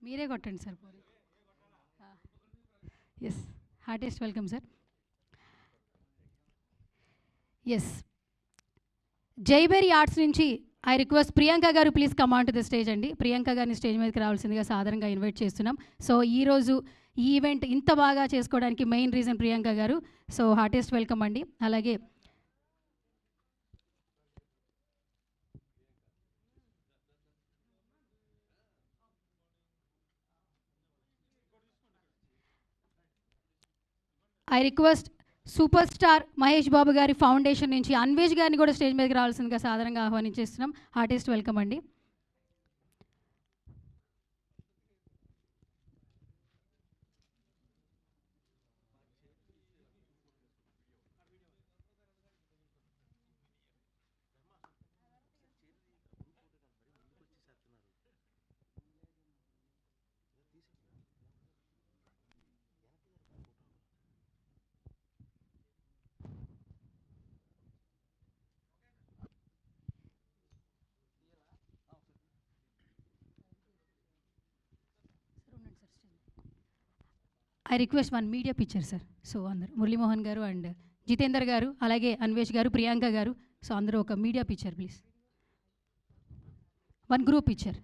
మీరే కొట్టండి sir. Yes, heartiest welcome sir. Yes, జైబెరీ ఆర్ట్స్ నుంచి I request Priyanka garu please come on to the stage అండి. ప్రియాంక గారిని స్టేజ్ మీదకి రావాల్సిందిగా సాధారణంగా ఇన్వైట్ చేస్తున్నాం. సో ఈరోజు ఈ ఈవెంట్ ఇంత బాగా చేసుకోవడానికి మెయిన్ రీజన్ ప్రియాంక గారు. సో హార్టెస్ట్ వెల్కమ్ అండి. అలాగే I request super star Mahesh Babu గారి ఫౌండేషన్ నుంచి అన్వేష్ గారిని కూడా స్టేజ్ మీదకి రావాల్సిందిగా సాధారణంగా ఆహ్వానించేస్తున్నాం. హార్టెస్ట్ వెల్కమ్ అండి. I request one media picture sir. So అందరు మురళీమోహన్ గారు అండ్ జితేందర్ గారు, అలాగే అన్వేష్ గారు, ప్రియాంక గారు, సో అందరూ ఒక media picture please. One group picture.